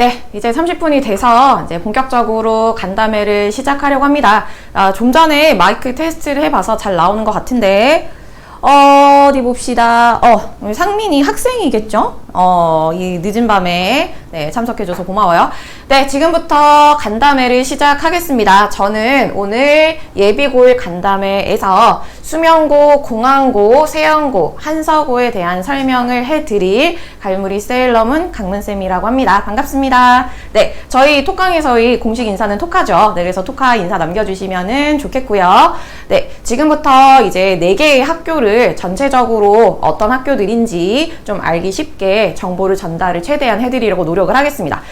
네, 이제 30분이 돼서 이제 본격적으로 간담회를 시작하려고 합니다. 좀 전에 마이크 테스트를 해봐서 잘 나오는 것 같은데, 어디 봅시다. 우리 상민이 학생이겠죠? 이 늦은 밤에 네, 참석해줘서 고마워요. 네, 지금부터 간담회를 시작하겠습니다. 저는 오늘 예비고일 간담회에서 수명고, 공항고, 세영고, 한서고에 대한 설명을 해드릴 갈무리 세일러문 강문쌤이라고 합니다. 반갑습니다. 네, 저희 톡강에서의 공식 인사는 톡하죠. 네, 그래서 톡하 인사 남겨주시면 좋겠고요. 네, 지금부터 이제 4개의 학교를 전체적으로 어떤 학교들인지 좀 알기 쉽게 정보를 전달을 최대한 해드리려고 노력을 하겠습니다.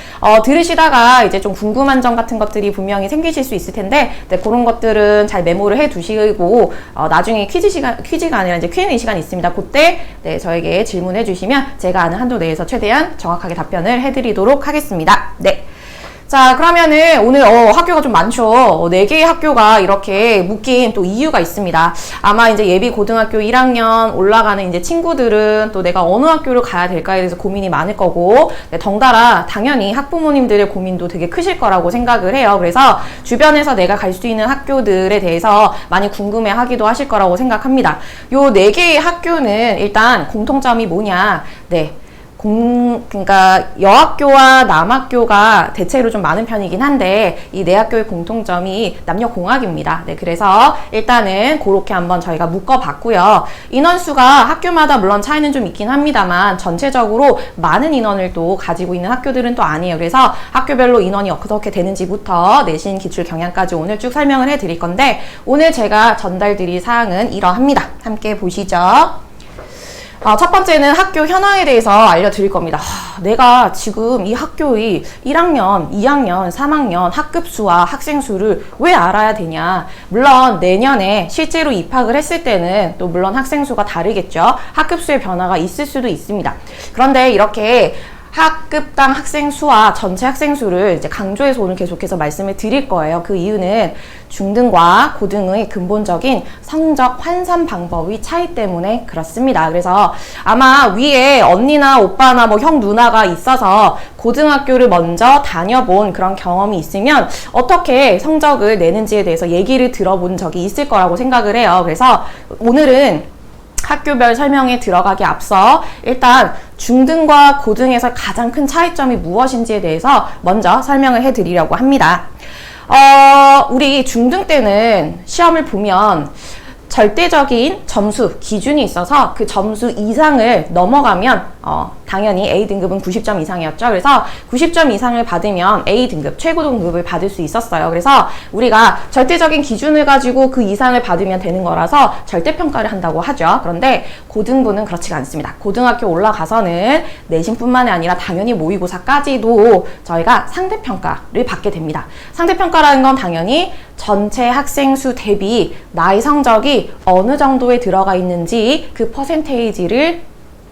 들으시다가 이제 좀 궁금한 점 같은 것들이 분명히 생기실 수 있을 텐데, 네, 그런 것들은 잘 메모를 해 두시고, 나중에 퀴즈가 아니라 이제 Q&A 시간이 있습니다. 그때, 네, 저에게 질문해 주시면 제가 아는 한도 내에서 최대한 정확하게 답변을 해드리도록 하겠습니다. 네. 자, 그러면은 오늘 학교가 좀 많죠. 4개의 학교가 이렇게 묶인 또 이유가 있습니다. 아마 이제 예비 고등학교 1학년 올라가는 이제 친구들은 또 내가 어느 학교를 가야 될까에 대해서 고민이 많을 거고, 네, 덩달아 당연히 학부모님들의 고민도 되게 크실 거라고 생각을 해요. 그래서 주변에서 내가 갈 수 있는 학교들에 대해서 많이 궁금해 하기도 하실 거라고 생각합니다. 요 4개의 학교는 일단 공통점이 뭐냐. 네. 그러니까 여학교와 남학교가 대체로 좀 많은 편이긴 한데, 이 4학교의 공통점이 남녀공학입니다. 네, 그래서 일단은 그렇게 한번 저희가 묶어봤고요. 인원수가 학교마다 물론 차이는 좀 있긴 합니다만 전체적으로 많은 인원을 또 가지고 있는 학교들은 또 아니에요. 그래서 학교별로 인원이 어떻게 되는지부터 내신, 기출, 경향까지 오늘 쭉 설명을 해드릴 건데, 오늘 제가 전달드릴 사항은 이러합니다. 함께 보시죠. 첫 번째는 학교 현황에 대해서 알려드릴 겁니다. 내가 지금 이 학교의 1학년, 2학년, 3학년 학급수와 학생수를 왜 알아야 되냐. 물론 내년에 실제로 입학을 했을 때는 또 물론 학생수가 다르겠죠. 학급수의 변화가 있을 수도 있습니다. 그런데 이렇게 학급당 학생 수와 전체 학생 수를 이제 강조해서 오늘 계속해서 말씀을 드릴 거예요. 그 이유는 중등과 고등의 근본적인 성적 환산 방법의 차이 때문에 그렇습니다. 그래서 아마 위에 언니나 오빠나 뭐 형 누나가 있어서 고등학교를 먼저 다녀본 그런 경험이 있으면 어떻게 성적을 내는지에 대해서 얘기를 들어본 적이 있을 거라고 생각을 해요. 그래서 오늘은 학교별 설명에 들어가기 앞서 일단 중등과 고등에서 가장 큰 차이점이 무엇인지에 대해서 먼저 설명을 해드리려고 합니다. 우리 중등 때는 시험을 보면 절대적인 점수 기준이 있어서 그 점수 이상을 넘어가면 당연히 A등급은 90점 이상이었죠. 그래서 90점 이상을 받으면 A등급, 최고 등급을 받을 수 있었어요. 그래서 우리가 절대적인 기준을 가지고 그 이상을 받으면 되는 거라서 절대평가를 한다고 하죠. 그런데 고등부는 그렇지가 않습니다. 고등학교 올라가서는 내신뿐만이 아니라 당연히 모의고사까지도 저희가 상대평가를 받게 됩니다. 상대평가라는 건 당연히 전체 학생 수 대비 나의 성적이 어느 정도에 들어가 있는지 그 퍼센테이지를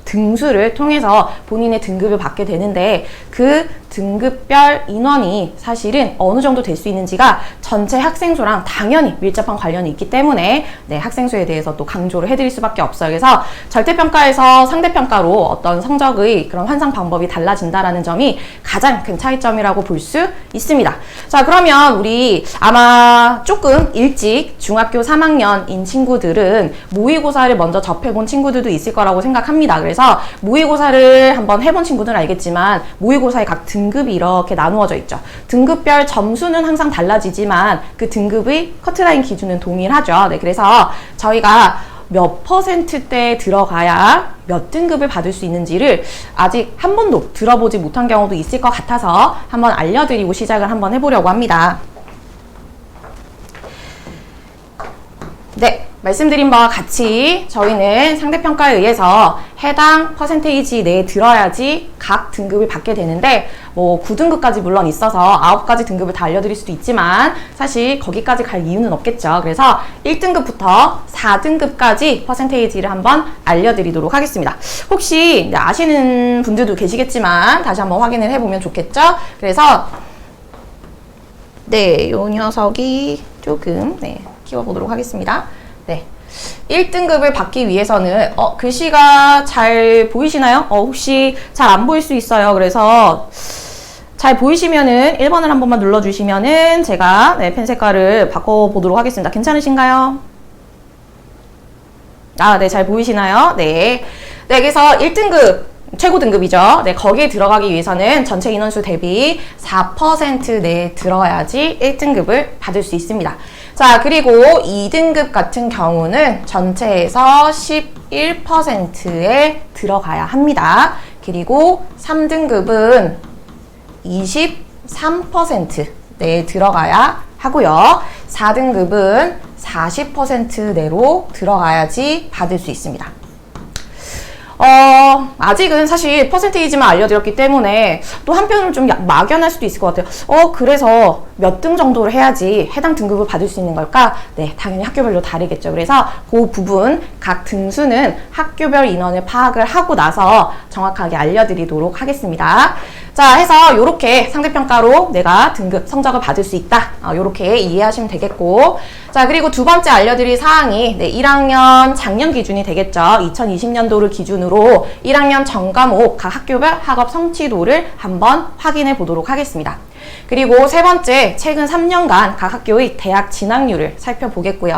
등수를 통해서 본인의 등급을 받게 되는데, 그 등급별 인원이 사실은 어느 정도 될 수 있는지가 전체 학생수랑 당연히 밀접한 관련이 있기 때문에 네, 학생수에 대해서 또 강조를 해드릴 수밖에 없어요. 그래서 절대평가에서 상대평가로 어떤 성적의 그런 환상 방법이 달라진다라는 점이 가장 큰 차이점이라고 볼 수 있습니다. 자, 그러면 우리 아마 조금 일찍 중학교 3학년인 친구들은 모의고사를 먼저 접해본 친구들도 있을 거라고 생각합니다. 그래서 모의고사를 한번 해본 친구들은 알겠지만 모의고사의 각 등급이 이렇게 나누어져 있죠. 등급별 점수는 항상 달라지지만 그 등급의 커트라인 기준은 동일하죠. 네, 그래서 저희가 몇 퍼센트대에 들어가야 몇 등급을 받을 수 있는지를 아직 한 번도 들어보지 못한 경우도 있을 것 같아서 한번 알려드리고 시작을 한번 해보려고 합니다. 네, 말씀드린 바와 같이 저희는 상대평가에 의해서 해당 퍼센테이지 내에 들어야지 각 등급을 받게 되는데, 뭐 9등급까지 물론 있어서 9가지 등급을 다 알려드릴 수도 있지만 사실 거기까지 갈 이유는 없겠죠. 그래서 1등급부터 4등급까지 퍼센테이지를 한번 알려드리도록 하겠습니다. 혹시 아시는 분들도 계시겠지만 다시 한번 확인을 해보면 좋겠죠. 그래서 네, 요 녀석이 조금 키워보도록 하겠습니다. 네. 1등급을 받기 위해서는 글씨가 잘 보이시나요? 혹시 잘 안 보일 수 있어요. 그래서 잘 보이시면은 1번을 한 번만 눌러주시면은 제가 네, 펜 색깔을 바꿔보도록 하겠습니다. 괜찮으신가요? 아, 네, 잘 보이시나요? 네. 네, 그래서 1등급, 최고 등급이죠. 네, 거기에 들어가기 위해서는 전체 인원수 대비 4% 내에 들어야지 1등급을 받을 수 있습니다. 자, 그리고 2등급 같은 경우는 전체에서 11%에 들어가야 합니다. 그리고 3등급은 23% 내에 들어가야 하고요. 4등급은 40% 내로 들어가야지 받을 수 있습니다. 아직은 사실 퍼센테이지만 알려드렸기 때문에 또 한편으로 좀 막연할 수도 있을 것 같아요. 그래서 몇 등 정도를 해야지 해당 등급을 받을 수 있는 걸까? 네, 당연히 학교별로 다르겠죠. 그래서 그 부분, 각 등수는 학교별 인원을 파악을 하고 나서 정확하게 알려드리도록 하겠습니다. 자, 해서 이렇게 상대평가로 내가 등급, 성적을 받을 수 있다. 이렇게 이해하시면 되겠고. 자, 그리고 두 번째 알려드릴 사항이 네, 1학년 작년 기준이 되겠죠. 2020년도를 기준으로 1학년 전 과목 각 학교별 학업 성취도를 한번 확인해 보도록 하겠습니다. 그리고 세 번째, 최근 3년간 각 학교의 대학 진학률을 살펴보겠고요.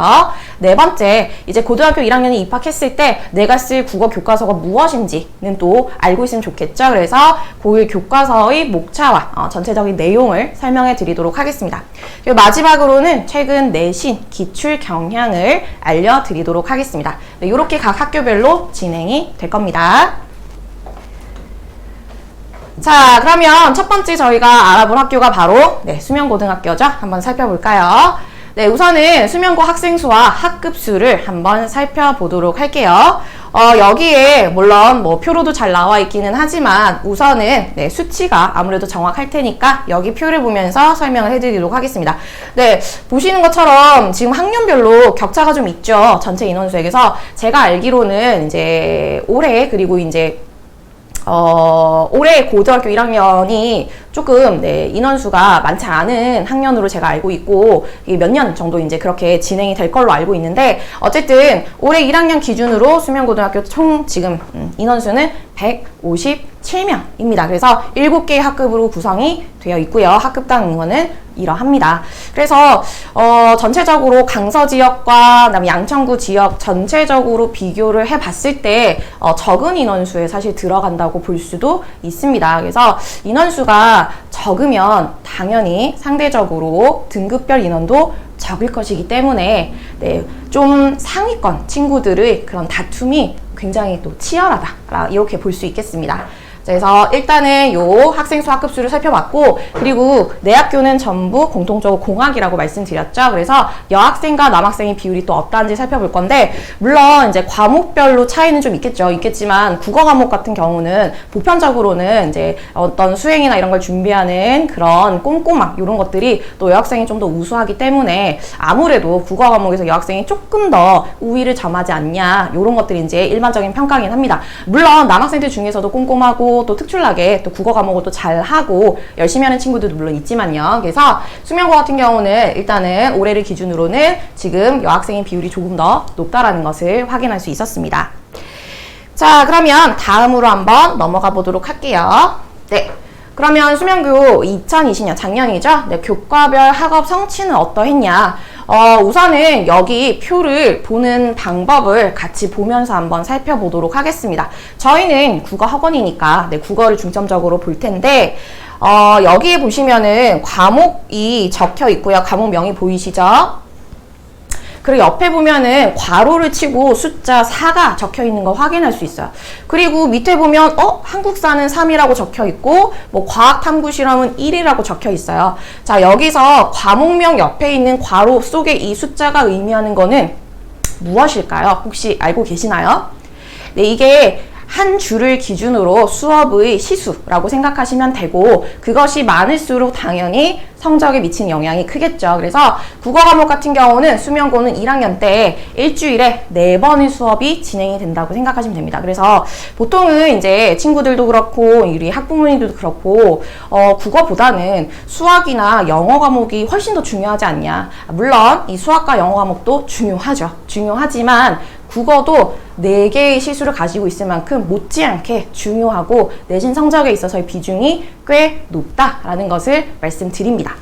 네 번째, 이제 고등학교 1학년이 입학했을 때 내가 쓸 국어 교과서가 무엇인지는 또 알고 있으면 좋겠죠. 그래서 고1 교과서의 목차와 전체적인 내용을 설명해 드리도록 하겠습니다. 그리고 마지막으로는 최근 내신 기출 경향을 알려드리도록 하겠습니다. 네, 이렇게 각 학교별로 진행이 될 겁니다. 자, 그러면 첫 번째 저희가 알아볼 학교가 바로 네, 수명고등학교죠. 한번 살펴볼까요? 네, 우선은 수명고 학생 수와 학급 수를 한번 살펴보도록 할게요. 여기에 물론 뭐 표로도 잘 나와 있기는 하지만 우선은 네, 수치가 아무래도 정확할 테니까 여기 표를 보면서 설명을 해드리도록 하겠습니다. 네, 보시는 것처럼 지금 학년별로 격차가 좀 있죠. 전체 인원수에서 제가 알기로는 이제 올해 그리고 이제 올해 고등학교 1학년이 조금 네, 인원수가 많지 않은 학년으로 제가 알고 있고 몇 년 정도 이제 그렇게 진행이 될 걸로 알고 있는데 어쨌든 올해 1학년 기준으로 수명고등학교 총 지금 인원수는 157명입니다. 그래서 7개의 학급으로 구성이 되어 있고요. 학급당 인원은 이러합니다. 그래서 전체적으로 강서 지역과 그다음에 양천구 지역 전체적으로 비교를 해봤을 때 적은 인원수에 사실 들어간다고 볼 수도 있습니다. 그래서 인원수가 적으면 당연히 상대적으로 등급별 인원도 적을 것이기 때문에 네, 좀 상위권 친구들의 그런 다툼이 굉장히 또 치열하다 이렇게 볼 수 있겠습니다. 그래서 일단은 요 학생 수 학급 수를 살펴봤고 그리고 내 학교는 전부 공통적으로 공학이라고 말씀드렸죠. 그래서 여학생과 남학생의 비율이 또 어떠한지 살펴볼 건데 물론 이제 과목별로 차이는 좀 있겠지만 국어 과목 같은 경우는 보편적으로는 이제 어떤 수행이나 이런 걸 준비하는 그런 꼼꼼함 이런 것들이 또 여학생이 좀 더 우수하기 때문에 아무래도 국어 과목에서 여학생이 조금 더 우위를 점하지 않냐 이런 것들이 이제 일반적인 평가긴 합니다. 물론 남학생들 중에서도 꼼꼼하고 또 특출나게 또 국어 과목을 또 잘하고 열심히 하는 친구들도 물론 있지만요. 그래서 수명고 같은 경우는 일단은 올해를 기준으로는 지금 여학생의 비율이 조금 더 높다라는 것을 확인할 수 있었습니다. 자, 그러면 다음으로 한번 넘어가 보도록 할게요. 네. 그러면 수명고 2020년 작년이죠. 네, 교과별 학업 성취는 어떠했냐? 우선은 여기 표를 보는 방법을 같이 보면서 한번 살펴보도록 하겠습니다. 저희는 국어 학원이니까 네, 국어를 중점적으로 볼 텐데 여기에 보시면은 과목이 적혀 있고요. 과목명이 보이시죠? 그리고 옆에 보면은 괄호를 치고 숫자 4가 적혀 있는 거 확인할 수 있어요. 그리고 밑에 보면 한국사는 3이라고 적혀 있고 뭐 과학탐구 실험은 1이라고 적혀 있어요. 자, 여기서 과목명 옆에 있는 괄호 속에 이 숫자가 의미하는 거는 무엇일까요? 혹시 알고 계시나요? 네, 이게 한 줄을 기준으로 수업의 시수라고 생각하시면 되고 그것이 많을수록 당연히 성적에 미치는 영향이 크겠죠. 그래서 국어 과목 같은 경우는 수명고는 1학년 때 일주일에 4번의 수업이 진행이 된다고 생각하시면 됩니다. 그래서 보통은 이제 친구들도 그렇고 우리 학부모님들도 그렇고 국어보다는 수학이나 영어 과목이 훨씬 더 중요하지 않냐. 물론 이 수학과 영어 과목도 중요하죠. 중요하지만 국어도 4개의 시수를 가지고 있을 만큼 못지않게 중요하고 내신 성적에 있어서의 비중이 꽤 높다라는 것을 말씀드립니다.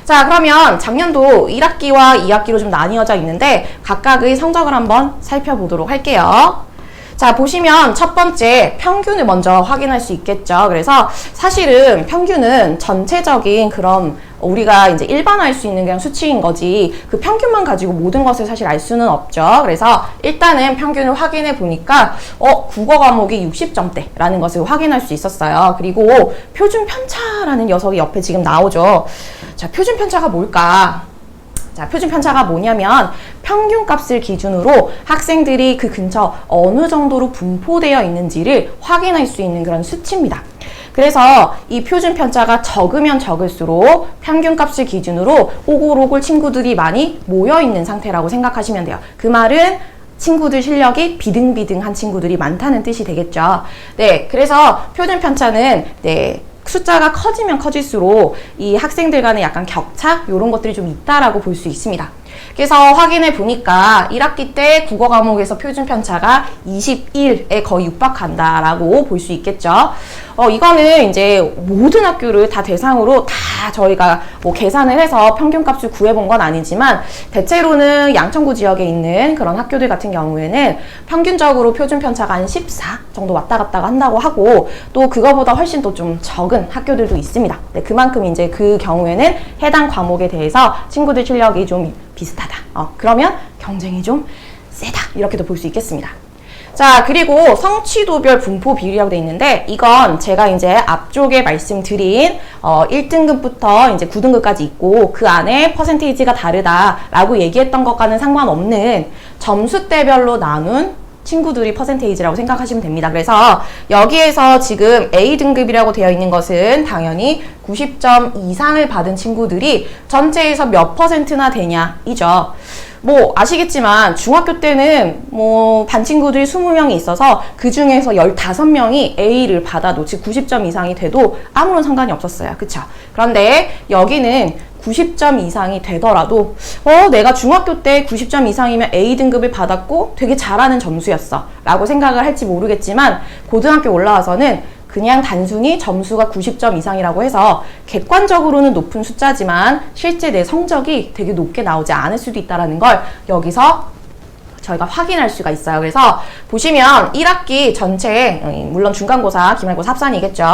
자, 그러면 작년도 1학기와 2학기로 좀 나뉘어져 있는데 각각의 성적을 한번 살펴보도록 할게요. 자, 보시면 첫 번째 평균을 먼저 확인할 수 있겠죠. 그래서 사실은 평균은 전체적인 그런 우리가 이제 일반화할 수 있는 그냥 수치인 거지 그 평균만 가지고 모든 것을 사실 알 수는 없죠. 그래서 일단은 평균을 확인해 보니까 국어 과목이 60점대라는 것을 확인할 수 있었어요. 그리고 표준 편차라는 녀석이 옆에 지금 나오죠. 자, 표준 편차가 뭘까? 자, 표준 편차가 뭐냐면 평균값을 기준으로 학생들이 그 근처 어느 정도로 분포되어 있는지를 확인할 수 있는 그런 수치입니다. 그래서 이 표준 편차가 적으면 적을수록 평균값을 기준으로 오골오골 친구들이 많이 모여있는 상태라고 생각하시면 돼요. 그 말은 친구들 실력이 비등비등한 친구들이 많다는 뜻이 되겠죠. 네, 그래서 표준 편차는 숫자가 커지면 커질수록 이 학생들 간의 약간 격차 이런 것들이 좀 있다라고 볼 수 있습니다. 그래서 확인해 보니까 1학기 때 국어 과목에서 표준 편차가 21에 거의 육박한다라고 볼 수 있겠죠. 이거는 이제 모든 학교를 다 대상으로 다 저희가 뭐 계산을 해서 평균값을 구해본 건 아니지만 대체로는 양천구 지역에 있는 그런 학교들 같은 경우에는 평균적으로 표준 편차가 한 14 정도 왔다 갔다 한다고 하고 또 그거보다 훨씬 또 좀 적은 학교들도 있습니다. 네, 그만큼 이제 그 경우에는 해당 과목에 대해서 친구들 실력이 좀 비슷하다. 그러면 경쟁이 좀 세다. 이렇게도 볼 수 있겠습니다. 자, 그리고 성취도별 분포 비율이라고 되어 있는데 이건 제가 이제 앞쪽에 말씀드린 1등급부터 이제 9등급까지 있고 그 안에 퍼센테이지가 다르다라고 얘기했던 것과는 상관없는 점수대별로 나눈 친구들이 퍼센테이지라고 생각하시면 됩니다. 그래서 여기에서 지금 A등급이라고 되어 있는 것은 당연히 90점 이상을 받은 친구들이 전체에서 몇 퍼센트나 되냐 이죠. 뭐 아시겠지만 중학교 때는 뭐 반 친구들이 20명이 있어서 그 중에서 15명이 A를 받아도 즉 90점 이상이 돼도 아무런 상관이 없었어요. 그쵸? 그런데 여기는 90점 이상이 되더라도 내가 중학교 때 90점 이상이면 A등급을 받았고 되게 잘하는 점수였어 라고 생각을 할지 모르겠지만 고등학교 올라와서는 그냥 단순히 점수가 90점 이상이라고 해서 객관적으로는 높은 숫자지만 실제 내 성적이 되게 높게 나오지 않을 수도 있다는 걸 여기서 저희가 확인할 수가 있어요. 그래서 보시면 1학기 전체에 물론 중간고사, 기말고사 합산이겠죠.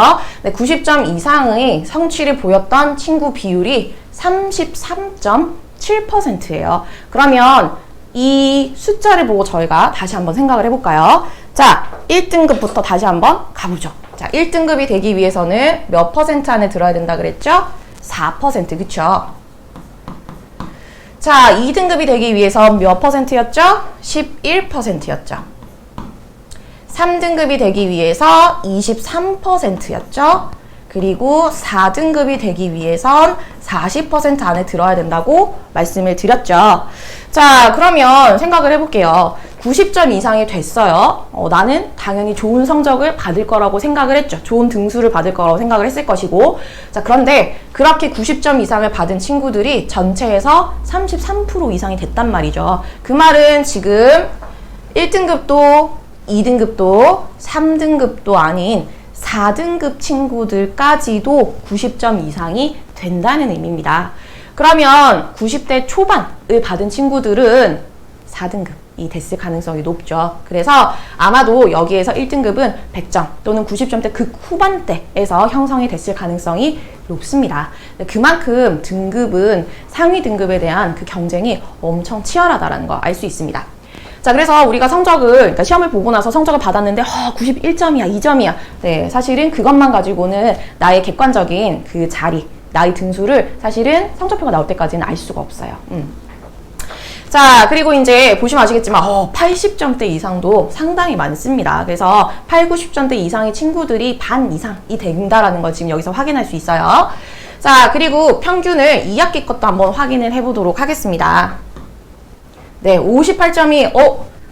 90점 이상의 성취를 보였던 친구 비율이 33.7%예요. 그러면 이 숫자를 보고 저희가 다시 한번 생각을 해볼까요? 자, 1등급부터 다시 한번 가보죠. 자, 1등급이 되기 위해서는 몇 퍼센트 안에 들어야 된다 그랬죠? 4%, 그쵸? 자, 2등급이 되기 위해서 몇 퍼센트였죠? 11%였죠. 3등급이 되기 위해서 23%였죠. 그리고 4등급이 되기 위해선 40% 안에 들어야 된다고 말씀을 드렸죠. 자, 그러면 생각을 해볼게요. 90점 이상이 됐어요. 나는 당연히 좋은 성적을 받을 거라고 생각을 했죠. 좋은 등수를 받을 거라고 생각을 했을 것이고. 자, 그런데 그렇게 90점 이상을 받은 친구들이 전체에서 33% 이상이 됐단 말이죠. 그 말은 지금 1등급도 2등급도 3등급도 아닌 4등급 친구들까지도 90점 이상이 된다는 의미입니다. 그러면 90대 초반을 받은 친구들은 4등급이 됐을 가능성이 높죠. 그래서 아마도 여기에서 1등급은 100점 또는 90점대 극후반대에서 형성이 됐을 가능성이 높습니다. 그만큼 등급은 상위 등급에 대한 그 경쟁이 엄청 치열하다는 거 알 수 있습니다. 자, 그래서 우리가 성적을, 그러니까 시험을 보고 나서 성적을 받았는데 91점이야, 2점이야. 네, 사실은 그것만 가지고는 나의 객관적인 그 자리, 나의 등수를 사실은 성적표가 나올 때까지는 알 수가 없어요. 자, 그리고 이제 보시면 아시겠지만 80점대 이상도 상당히 많습니다. 그래서 8, 90점대 이상의 친구들이 반 이상이 된다라는 걸 지금 여기서 확인할 수 있어요. 자, 그리고 평균을 2학기 것도 한번 확인을 해보도록 하겠습니다. 네, 58점이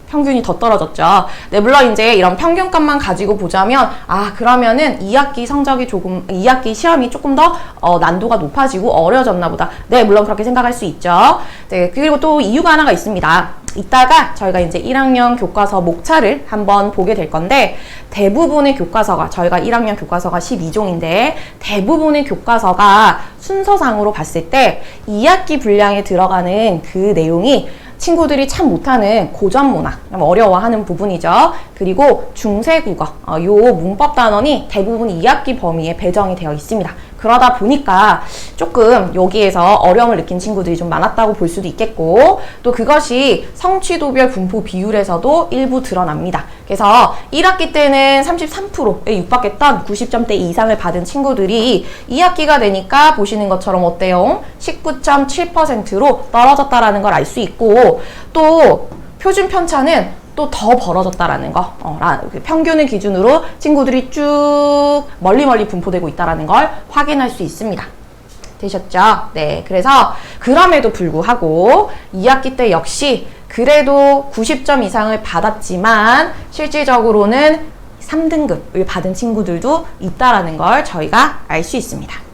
평균이 더 떨어졌죠. 네, 물론 이제 이런 평균값만 가지고 보자면 그러면은 2학기 성적이 2학기 시험이 조금 더 난도가 높아지고 어려워졌나 보다. 네, 물론 그렇게 생각할 수 있죠. 네, 그리고 또 이유가 하나가 있습니다. 이따가 저희가 이제 1학년 교과서 목차를 한번 보게 될 건데, 대부분의 교과서가, 저희가 1학년 교과서가 12종인데 대부분의 교과서가 순서상으로 봤을 때 2학기 분량에 들어가는 그 내용이 친구들이 참 못하는 고전문학, 어려워하는 부분이죠. 그리고 중세국어, 요 문법 단원이 대부분 2학기 범위에 배정이 되어 있습니다. 그러다 보니까 조금 여기에서 어려움을 느낀 친구들이 좀 많았다고 볼 수도 있겠고, 또 그것이 성취도별 분포 비율에서도 일부 드러납니다. 그래서 1학기 때는 33%에 육박했던 90점대 이상을 받은 친구들이 2학기가 되니까 보시는 것처럼 어때요? 19.7%로 떨어졌다라는 걸 알 수 있고, 또 표준 편차는 또 더 벌어졌다라는 거, 평균을 기준으로 친구들이 쭉 멀리 분포되고 있다라는 걸 확인할 수 있습니다. 되셨죠? 네, 그래서 그럼에도 불구하고 2학기 때 역시 그래도 90점 이상을 받았지만 실질적으로는 3등급을 받은 친구들도 있다라는 걸 저희가 알 수 있습니다.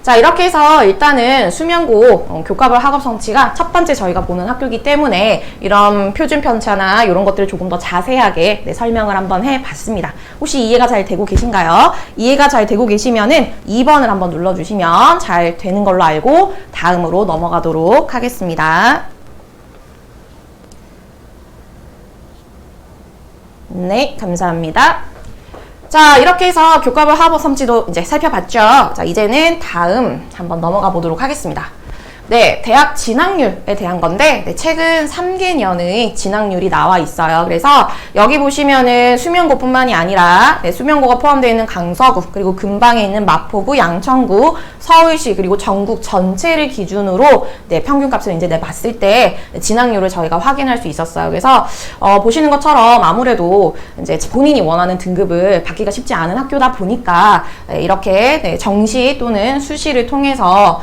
자, 이렇게 해서 일단은 수면고 교과별 학업 성취가 첫 번째 저희가 보는 학교이기 때문에 이런 표준 편차나 이런 것들을 조금 더 자세하게 설명을 한번 해봤습니다. 혹시 이해가 잘 되고 계신가요? 이해가 잘 되고 계시면은 2번을 한번 눌러주시면 잘 되는 걸로 알고 다음으로 넘어가도록 하겠습니다. 네, 감사합니다. 자, 이렇게 해서 교과별 학업 성취도 이제 살펴봤죠. 자, 이제는 다음 한번 넘어가 보도록 하겠습니다. 네, 대학 진학률에 대한 건데, 네, 최근 3개년의 진학률이 나와 있어요. 그래서 여기 보시면은 수면고뿐만이 아니라, 네, 수면고가 포함되어 있는 강서구, 그리고 근방에 있는 마포구, 양천구, 서울시, 그리고 전국 전체를 기준으로, 네, 평균값을 이제 내봤을 때 진학률을 저희가 확인할 수 있었어요. 그래서 보시는 것처럼 아무래도 이제 본인이 원하는 등급을 받기가 쉽지 않은 학교다 보니까, 네, 이렇게, 네, 정시 또는 수시를 통해서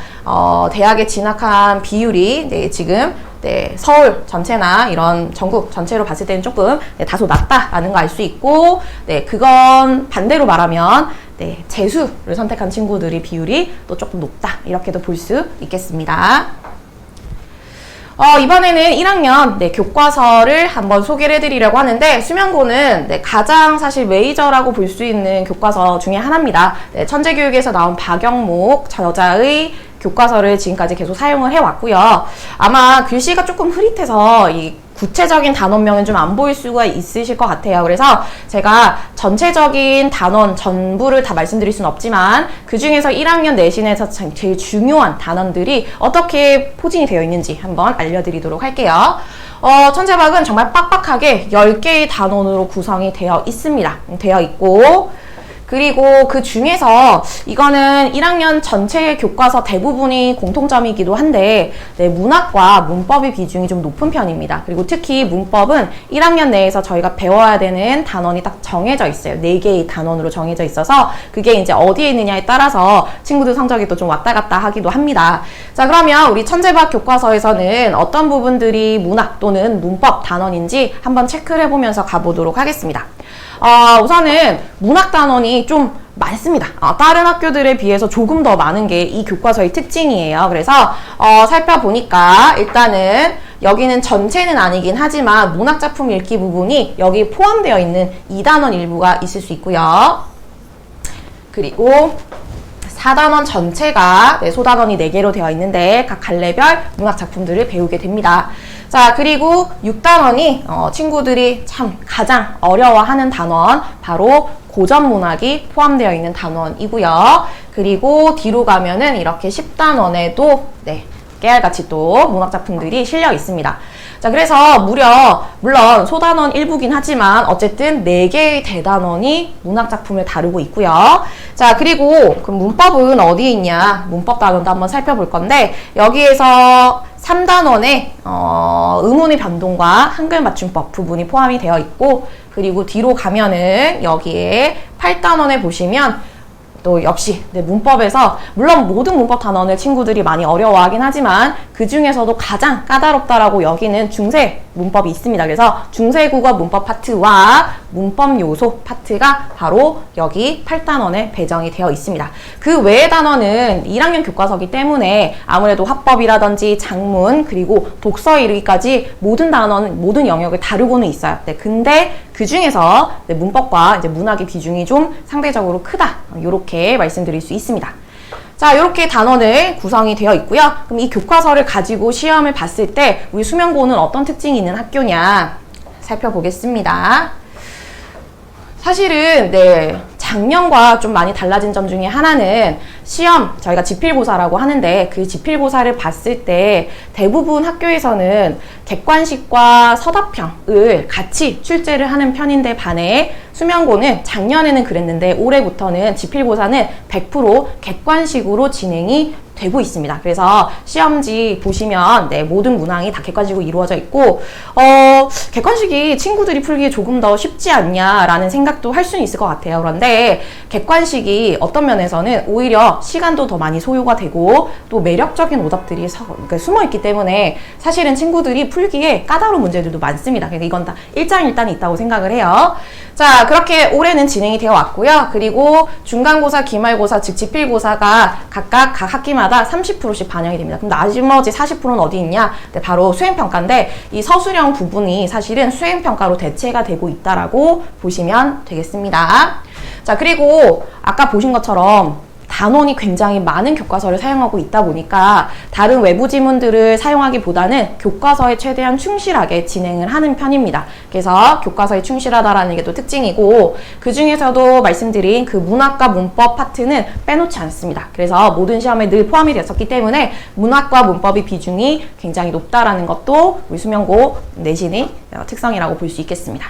대학에 진학한 비율이, 네, 지금, 네, 서울 전체나 이런 전국 전체로 봤을 때는 조금, 네, 다소 낮다라는 거 알 수 있고, 네, 그건 반대로 말하면, 네, 재수를 선택한 친구들의 비율이 또 조금 높다, 이렇게도 볼 수 있겠습니다. 이번에는 1학년 네, 교과서를 한번 소개를 해드리려고 하는데, 수면고는 네, 가장 사실 메이저라고 볼 수 있는 교과서 중에 하나입니다. 네, 천재교육에서 나온 박영목 저자의 교과서를 지금까지 계속 사용을 해왔고요. 아마 글씨가 조금 흐릿해서 이 구체적인 단원명은 좀 안 보일 수가 있으실 것 같아요. 그래서 제가 전체적인 단원 전부를 다 말씀드릴 수는 없지만 그 중에서 1학년 내신에서 제일 중요한 단원들이 어떻게 포진이 되어 있는지 한번 알려드리도록 할게요. 천재박은 정말 빡빡하게 10개의 단원으로 구성이 되어 있습니다. 되어 있고, 그리고 그 중에서 이거는 1학년 전체 교과서 대부분이 공통점이기도 한데, 네, 문학과 문법의 비중이 좀 높은 편입니다. 그리고 특히 문법은 1학년 내에서 저희가 배워야 되는 단원이 딱 정해져 있어요. 4개의 단원으로 정해져 있어서 그게 이제 어디에 있느냐에 따라서 친구들 성적이 또 좀 왔다 갔다 하기도 합니다. 자, 그러면 우리 천재박 교과서에서는 어떤 부분들이 문학 또는 문법 단원인지 한번 체크를 해보면서 가보도록 하겠습니다. 우선은 문학 단원이 좀 많습니다. 다른 학교들에 비해서 조금 더 많은 게 이 교과서의 특징이에요. 그래서 살펴보니까 일단은 여기는 전체는 아니긴 하지만 문학작품 읽기 부분이 여기 포함되어 있는 2단원 일부가 있을 수 있고요. 그리고 4단원 전체가 네, 소단원이 4개로 되어 있는데 각 갈래별 문학작품들을 배우게 됩니다. 자, 그리고 6단원이 친구들이 참 가장 어려워하는 단원, 바로 고전문학이 포함되어 있는 단원이고요. 그리고 뒤로 가면은 이렇게 10단원에도 네, 깨알같이 또 문학작품들이 실려 있습니다. 자, 그래서 물론 소단원 일부긴 하지만 어쨌든 4개의 대단원이 문학작품을 다루고 있고요. 자, 그리고 그 문법은 어디에 있냐? 문법 단원도 한번 살펴볼 건데, 여기에서 3단원에 음운의 변동과 한글 맞춤법 부분이 포함이 되어 있고, 그리고 뒤로 가면은 여기에 8단원에 보시면 또 역시 문법에서 물론 모든 문법 단원을 친구들이 많이 어려워하긴 하지만 그 중에서도 가장 까다롭다라고 여기는 중세 문법이 있습니다. 그래서 중세국어 문법 파트와 문법 요소 파트가 바로 여기 8단원에 배정이 되어 있습니다. 그 외의 단원은 1학년 교과서이기 때문에 아무래도 화법이라든지 작문 그리고 독서에 이르기까지 모든 단원, 모든 영역을 다루고는 있어요. 근데 그 중에서 문법과 이제 문학의 비중이 좀 상대적으로 크다. 이렇게 말씀드릴 수 있습니다. 자, 이렇게 단원을 구성이 되어 있고요. 그럼 이 교과서를 가지고 시험을 봤을 때 우리 수명고는 어떤 특징이 있는 학교냐 살펴보겠습니다. 사실은 작년과 좀 많이 달라진 점 중에 하나는 시험, 저희가 지필고사라고 하는데 그 지필고사를 봤을 때 대부분 학교에서는 객관식과 서답형을 같이 출제를 하는 편인데 반해 수명고는 작년에는 그랬는데 올해부터는 지필고사는 100% 객관식으로 진행이 되고 있습니다. 그래서 시험지 보시면 모든 문항이 다 객관식으로 이루어져 있고 객관식이 친구들이 풀기에 조금 더 쉽지 않냐라는 생각도 할 수는 있을 것 같아요. 그런데 객관식이 어떤 면에서는 오히려 시간도 더 많이 소요가 되고 또 매력적인 오답들이 숨어 있기 때문에 사실은 친구들이 풀기에 까다로운 문제들도 많습니다. 그러니까 이건 다 일장일단이 있다고 생각을 해요. 자, 그렇게 올해는 진행이 되어 왔고요. 그리고 중간고사, 기말고사, 즉 지필고사가 각각 각 학기마다 30%씩 반영이 됩니다. 그럼 나머지 40%는 어디 있냐? 바로 수행평가인데 이 서술형 부분이 사실은 수행평가로 대체가 되고 있다라고 보시면 되겠습니다. 자, 그리고 아까 보신 것처럼 단원이 굉장히 많은 교과서를 사용하고 있다 보니까 다른 외부 지문들을 사용하기보다는 교과서에 최대한 충실하게 진행을 하는 편입니다. 그래서 교과서에 충실하다라는 게 또 특징이고 그 중에서도 말씀드린 그 문학과 문법 파트는 빼놓지 않습니다. 그래서 모든 시험에 늘 포함이 됐었기 때문에 문학과 문법의 비중이 굉장히 높다라는 것도 우리 수명고 내신의 특성이라고 볼 수 있겠습니다.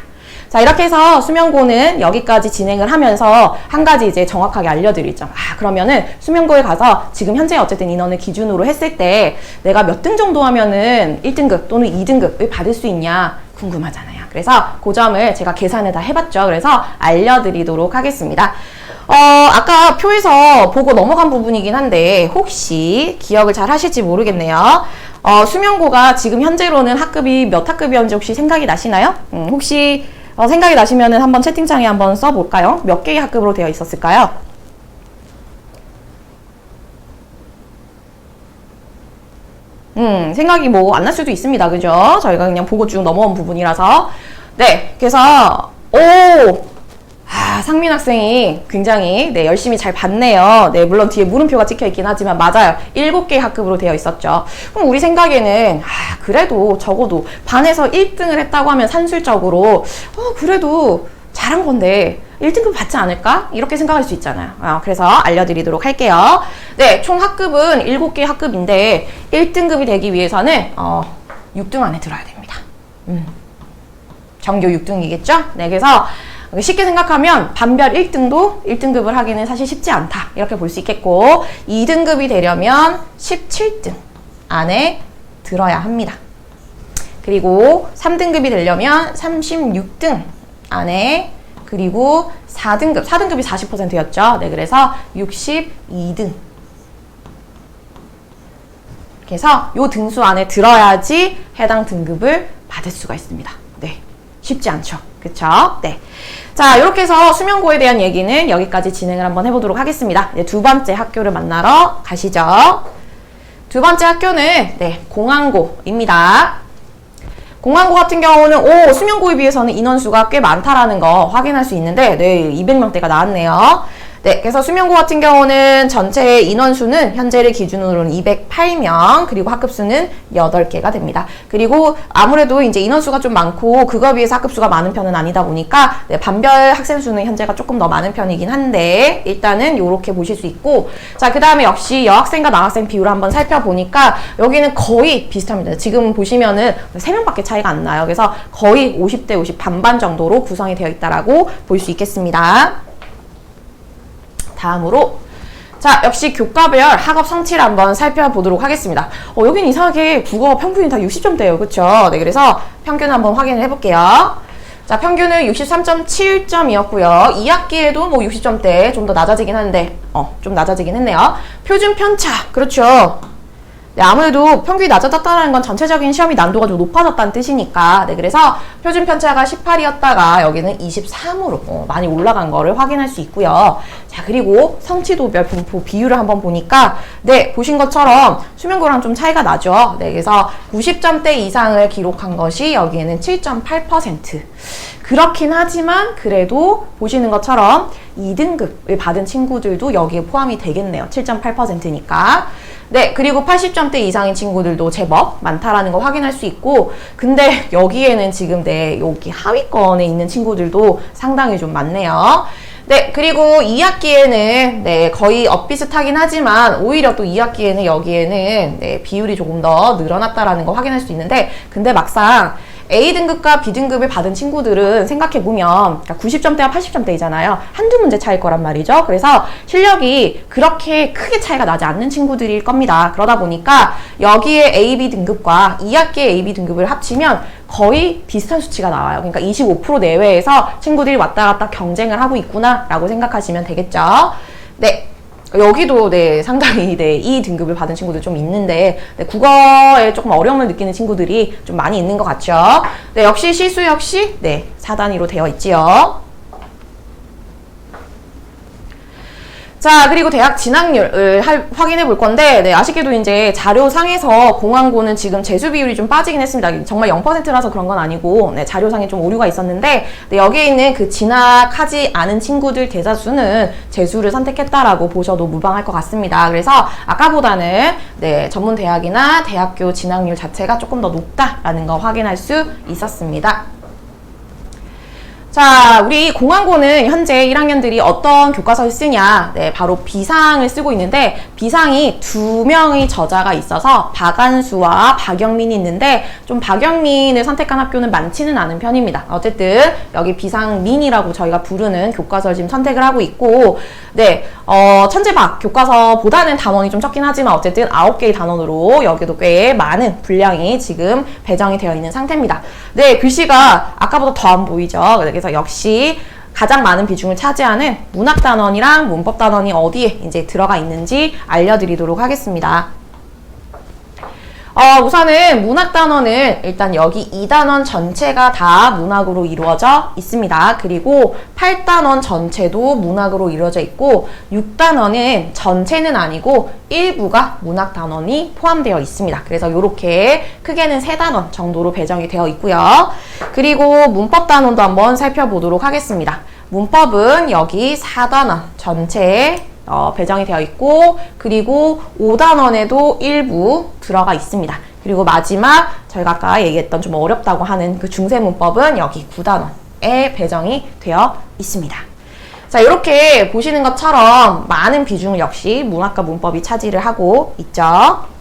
자, 이렇게 해서 수명고는 여기까지 진행을 하면서 한 가지 이제 정확하게 알려드리죠. 그러면은 수명고에 가서 지금 현재 어쨌든 인원을 기준으로 했을 때 내가 몇 등 정도 하면은 1등급 또는 2등급을 받을 수 있냐 궁금하잖아요. 그래서 그 점을 제가 계산을 다 해봤죠. 그래서 알려드리도록 하겠습니다. 아까 표에서 보고 넘어간 부분이긴 한데 혹시 기억을 잘 하실지 모르겠네요. 수명고가 지금 현재로는 학급이 몇 학급이었는지 혹시 생각이 나시나요? 혹시 생각이 나시면은 한번 채팅창에 한번 써볼까요? 몇 개의 학급으로 되어 있었을까요? 생각이 뭐 안 날 수도 있습니다. 그죠? 저희가 그냥 보고 쭉 넘어온 부분이라서. 그래서, 상민 학생이 굉장히 열심히 잘 봤네요. 물론 뒤에 물음표가 찍혀 있긴 하지만 맞아요. 7개 학급으로 되어 있었죠. 그럼 우리 생각에는 그래도 적어도 반에서 1등을 했다고 하면 산술적으로 그래도 잘한 건데 1등급 받지 않을까? 이렇게 생각할 수 있잖아요. 그래서 알려드리도록 할게요. 총 학급은 7개 학급인데 1등급이 되기 위해서는 6등 안에 들어야 됩니다. 전교 6등이겠죠? 그래서 쉽게 생각하면 반별 1등도 1등급을 하기는 사실 쉽지 않다. 이렇게 볼 수 있겠고 2등급이 되려면 17등 안에 들어야 합니다. 그리고 3등급이 되려면 36등 안에 그리고 4등급이 40%였죠. 그래서 62등. 그래서 요 등수 안에 들어야지 해당 등급을 받을 수가 있습니다. 쉽지 않죠. 그쵸? 자, 이렇게 해서 수명고에 대한 얘기는 여기까지 진행을 한번 해보도록 하겠습니다. 두 번째 학교를 만나러 가시죠. 두 번째 학교는 공항고입니다. 공항고 같은 경우는 수명고에 비해서는 인원수가 꽤 많다라는 거 확인할 수 있는데 200명대가 나왔네요. 그래서 수명고 같은 경우는 전체 인원수는 현재를 기준으로는 208명, 그리고 학급수는 8개가 됩니다. 그리고 아무래도 이제 인원수가 좀 많고 그거에 비해서 학급수가 많은 편은 아니다 보니까 반별 학생 수는 현재가 조금 더 많은 편이긴 한데 일단은 이렇게 보실 수 있고, 자, 그 다음에 역시 여학생과 남학생 비율을 한번 살펴보니까 여기는 거의 비슷합니다. 지금 보시면은 3명밖에 차이가 안 나요. 그래서 거의 50대 50 반반 정도로 구성이 되어 있다라고 볼 수 있겠습니다. 다음으로 자, 역시 교과별 학업 성취를 한번 살펴보도록 하겠습니다. 여긴 이상하게 국어 평균이 다 60점대예요. 그쵸? 그래서 평균 한번 확인을 해볼게요. 자, 평균은 63.7점이었고요. 2학기에도 뭐 60점대 좀 더 낮아지긴 하는데, 좀 낮아지긴 했네요. 표준 편차, 그렇죠. 네, 아무래도 평균이 낮아졌다는 건 전체적인 시험이 난도가 좀 높아졌다는 뜻이니까. 네, 그래서 표준 편차가 18이었다가 여기는 23으로 많이 올라간 거를 확인할 수 있고요. 자, 그리고 성취도별 분포 비율을 한번 보니까, 네, 보신 것처럼 수명고랑 좀 차이가 나죠. 네, 그래서 90점대 이상을 기록한 것이 여기에는 7.8%. 그렇긴 하지만 그래도 보시는 것처럼 2등급을 받은 친구들도 여기에 포함이 되겠네요. 7.8%니까. 네, 그리고 80점대 이상인 친구들도 제법 많다라는 거 확인할 수 있고, 근데 여기에는 지금 여기 하위권에 있는 친구들도 상당히 좀 많네요. 네, 그리고 2학기에는 거의 엇비슷하긴 하지만 오히려 또 2학기에는 여기에는 비율이 조금 더 늘어났다라는 거 확인할 수 있는데, 근데 막상 A등급과 B등급을 받은 친구들은 생각해보면, 그러니까 90점대와 80점대이잖아요. 한두 문제 차이일 거란 말이죠. 그래서 실력이 그렇게 크게 차이가 나지 않는 친구들일 겁니다. 그러다 보니까 여기에 AB 등급과 2학기의 AB 등급을 합치면 거의 비슷한 수치가 나와요. 그러니까 25% 내외에서 친구들이 왔다 갔다 경쟁을 하고 있구나 라고 생각하시면 되겠죠. 네. 여기도 상당히 이 등급을 받은 친구들 좀 있는데, 국어에 조금 어려움을 느끼는 친구들이 좀 많이 있는 것 같죠. 네, 역시 시수 역시 4단위로 되어 있지요. 자, 그리고 대학 진학률을 확인해 볼 건데, 아쉽게도 이제 자료상에서 공항고는 지금 재수 비율이 좀 빠지긴 했습니다. 정말 0%라서 그런 건 아니고, 자료상에 좀 오류가 있었는데, 여기에 있는 그 진학하지 않은 친구들 대다수는 재수를 선택했다라고 보셔도 무방할 것 같습니다. 그래서 아까보다는 전문 대학이나 대학교 진학률 자체가 조금 더 높다라는 거 확인할 수 있었습니다. 자, 우리 공항고는 현재 1학년들이 어떤 교과서를 쓰냐? 바로 비상을 쓰고 있는데, 비상이 2명의 저자가 있어서 박안수와 박영민이 있는데, 좀 박영민을 선택한 학교는 많지는 않은 편입니다. 어쨌든 여기 비상민이라고 저희가 부르는 교과서를 지금 선택을 하고 있고, 천재박 교과서보다는 단원이 좀 적긴 하지만 어쨌든 9개의 단원으로 여기도 꽤 많은 분량이 지금 배정이 되어 있는 상태입니다. 글씨가 아까보다 더 안 보이죠? 그래서 역시 가장 많은 비중을 차지하는 문학단원이랑 문법단원이 어디에 이제 들어가 있는지 알려드리도록 하겠습니다. 우선은 문학단원은 일단 여기 2단원 전체가 다 문학으로 이루어져 있습니다. 그리고 8단원 전체도 문학으로 이루어져 있고, 6단원은 전체는 아니고 일부가 문학단원이 포함되어 있습니다. 그래서 이렇게 크게는 3단원 정도로 배정이 되어 있고요. 그리고 문법단원도 한번 살펴보도록 하겠습니다. 문법은 여기 4단원 전체에 배정이 되어 있고, 그리고 5단원에도 일부 들어가 있습니다. 그리고 마지막 저희가 아까 얘기했던 좀 어렵다고 하는 그 중세문법은 여기 9단원에 배정이 되어 있습니다. 자, 이렇게 보시는 것처럼 많은 비중을 역시 문학과 문법이 차지를 하고 있죠.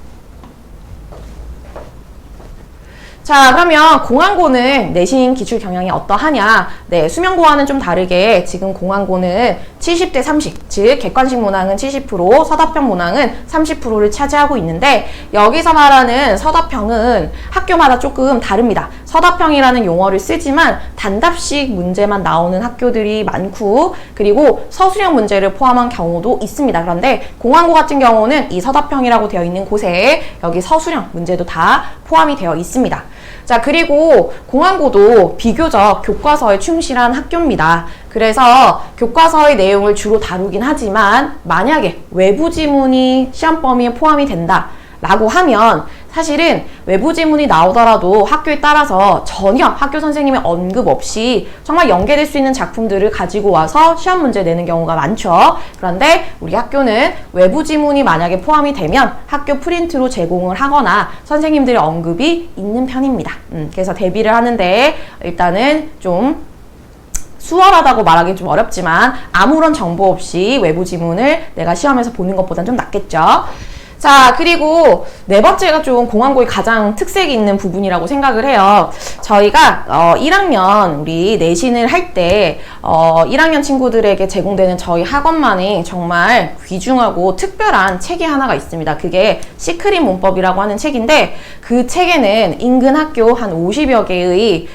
자, 그러면 공항고는 내신 기출 경향이 어떠하냐? 수명고와는 좀 다르게 지금 공항고는 70대 30, 즉 객관식 문항은 70%, 서답형 문항은 30%를 차지하고 있는데, 여기서 말하는 서답형은 학교마다 조금 다릅니다. 서답형이라는 용어를 쓰지만 단답식 문제만 나오는 학교들이 많고, 그리고 서술형 문제를 포함한 경우도 있습니다. 그런데 공항고 같은 경우는 이 서답형이라고 되어 있는 곳에 여기 서술형 문제도 다 포함이 되어 있습니다. 자, 그리고 공항고도 비교적 교과서에 충실한 학교입니다. 그래서 교과서의 내용을 주로 다루긴 하지만 만약에 외부 지문이 시험 범위에 포함이 된다라고 하면 사실은 외부 지문이 나오더라도 학교에 따라서 전혀 학교 선생님의 언급 없이 정말 연계될 수 있는 작품들을 가지고 와서 시험 문제 내는 경우가 많죠. 그런데 우리 학교는 외부 지문이 만약에 포함이 되면 학교 프린트로 제공을 하거나 선생님들의 언급이 있는 편입니다. 그래서 대비를 하는데 일단은 좀 수월하다고 말하기 좀 어렵지만 아무런 정보 없이 외부 지문을 내가 시험에서 보는 것보다는 좀 낫겠죠. 자, 그리고 네 번째가 좀 공항고의 가장 특색이 있는 부분이라고 생각을 해요. 저희가 1학년 우리 내신을 할 때 1학년 친구들에게 제공되는 저희 학원만의 정말 귀중하고 특별한 책이 하나가 있습니다. 그게 시크릿 문법이라고 하는 책인데, 그 책에는 인근 학교 한 50여 개의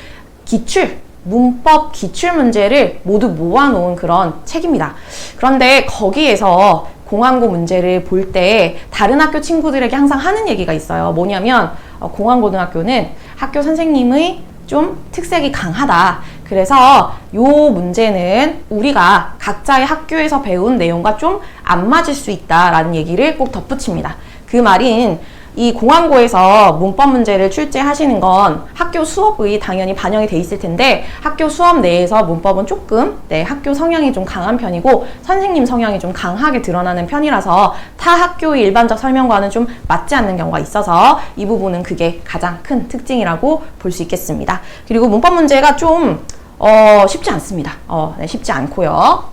기출 문법 기출문제를 모두 모아놓은 그런 책입니다. 그런데 거기에서 공항고 문제를 볼 때 다른 학교 친구들에게 항상 하는 얘기가 있어요. 뭐냐면 공항고등학교는 학교 선생님의 좀 특색이 강하다. 그래서 요 문제는 우리가 각자의 학교에서 배운 내용과 좀 안 맞을 수 있다라는 얘기를 꼭 덧붙입니다. 그 말인 이 공항고에서 문법 문제를 출제하시는 건 학교 수업의 당연히 반영이 돼 있을 텐데 학교 수업 내에서 문법은 조금 학교 성향이 좀 강한 편이고 선생님 성향이 좀 강하게 드러나는 편이라서 타 학교의 일반적 설명과는 좀 맞지 않는 경우가 있어서 이 부분은 그게 가장 큰 특징이라고 볼 수 있겠습니다. 그리고 문법 문제가 좀 쉽지 않습니다. 쉽지 않고요.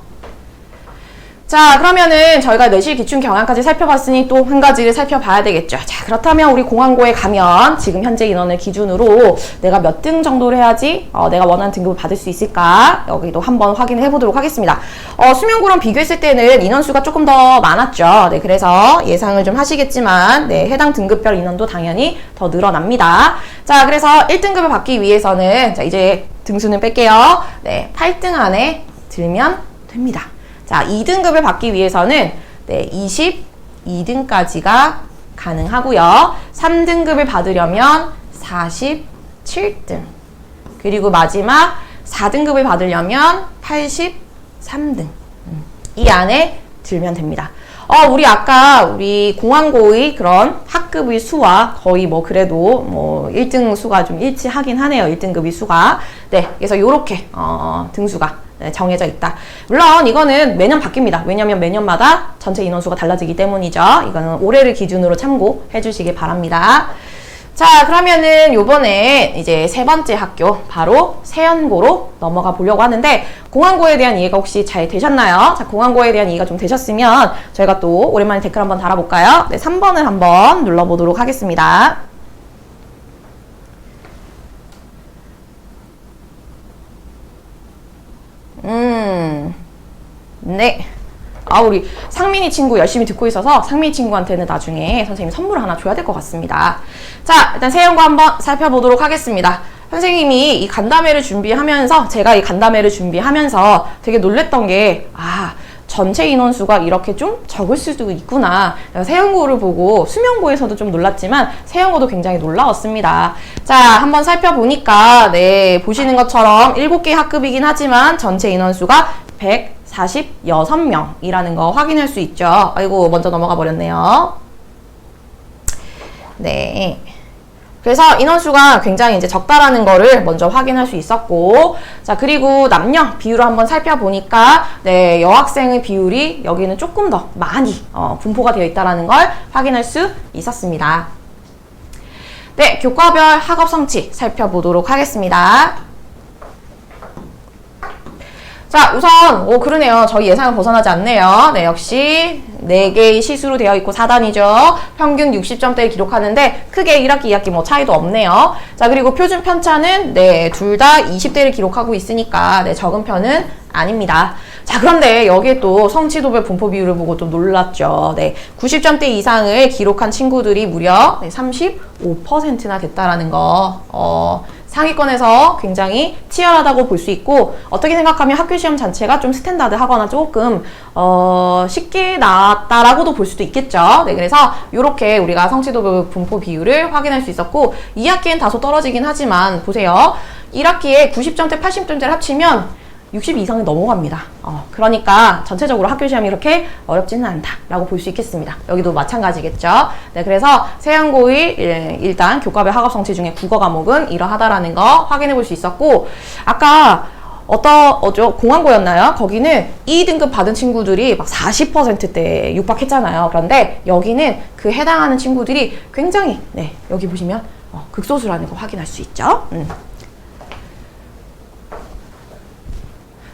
자, 그러면은 저희가 내실 기출 경향까지 살펴봤으니 또 한 가지를 살펴봐야 되겠죠. 자, 그렇다면 우리 공항고에 가면 지금 현재 인원을 기준으로 내가 몇 등 정도를 해야지 내가 원하는 등급을 받을 수 있을까? 여기도 한번 확인을 해보도록 하겠습니다. 수면고랑 비교했을 때는 인원수가 조금 더 많았죠. 네, 그래서 예상을 좀 하시겠지만 해당 등급별 인원도 당연히 더 늘어납니다. 자, 그래서 1등급을 받기 위해서는 자, 이제 등수는 뺄게요. 8등 안에 들면 됩니다. 자, 2등급을 받기 위해서는 22등까지가 가능하고요. 3등급을 받으려면 47등. 그리고 마지막 4등급을 받으려면 83등. 이 안에 들면 됩니다. 우리 아까 우리 공항고의 그런 학급의 수와 거의 그래도 1등 수가 좀 일치하긴 하네요. 1등급의 수가. 그래서 요렇게 등수가 정해져 있다. 물론 이거는 매년 바뀝니다. 왜냐면 매년마다 전체 인원수가 달라지기 때문이죠. 이거는 올해를 기준으로 참고해 주시기 바랍니다. 자, 그러면은 요번에 이제 세 번째 학교 바로 세연고로 넘어가 보려고 하는데 공항고에 대한 이해가 혹시 잘 되셨나요? 자, 공항고에 대한 이해가 좀 되셨으면 저희가 또 오랜만에 댓글 한번 달아볼까요? 3번을 한번 눌러보도록 하겠습니다. 네. 우리 상민이 친구 열심히 듣고 있어서 상민이 친구한테는 나중에 선생님이 선물을 하나 줘야 될 것 같습니다. 자, 일단 세연고 한번 살펴보도록 하겠습니다. 선생님이 이 간담회를 준비하면서 제가 이 간담회를 준비하면서 되게 놀랬던 게 전체 인원수가 이렇게 좀 적을 수도 있구나. 세연고를 보고 수면고에서도 좀 놀랐지만 세연고도 굉장히 놀라웠습니다. 자, 한번 살펴보니까 보시는 것처럼 7개 학급이긴 하지만 전체 인원수가 146명이라는 거 확인할 수 있죠. 아이고, 먼저 넘어가 버렸네요. 네. 그래서 인원수가 굉장히 이제 적다라는 거를 먼저 확인할 수 있었고, 자, 그리고 남녀 비율을 한번 살펴보니까, 여학생의 비율이 여기는 조금 더 많이 분포가 되어 있다는 걸 확인할 수 있었습니다. 네, 교과별 학업 성취 살펴보도록 하겠습니다. 자, 우선 그러네요. 저희 예상을 벗어나지 않네요. 역시 4개의 시수로 되어 있고 4단이죠. 평균 60점대를 기록하는데 크게 1학기, 2학기 차이도 없네요. 자, 그리고 표준 편차는 둘 다 20대를 기록하고 있으니까 적은 편은 아닙니다. 자, 그런데 여기에 또 성취도별 분포 비율을 보고 좀 놀랐죠. 90점대 이상을 기록한 친구들이 무려 35%나 됐다라는 거. 상위권에서 굉장히 치열하다고 볼 수 있고, 어떻게 생각하면 학교 시험 자체가 좀 스탠다드하거나 조금 쉽게 나왔다라고도 볼 수도 있겠죠. 그래서 이렇게 우리가 성취도 분포 비율을 확인할 수 있었고, 2학기엔 다소 떨어지긴 하지만 보세요. 1학기에 90점대, 80점대를 합치면 60 이상은 넘어갑니다. 그러니까 전체적으로 학교 시험이 이렇게 어렵지는 않다라고 볼 수 있겠습니다. 여기도 마찬가지겠죠. 그래서 세연고의 일단 교과별 학업 성취 중에 국어 과목은 이러하다라는 거 확인해 볼 수 있었고, 아까 공항고였나요? 거기는 2등급 받은 친구들이 막 40%대 육박했잖아요. 그런데 여기는 그 해당하는 친구들이 굉장히 여기 보시면 극소수라는 거 확인할 수 있죠.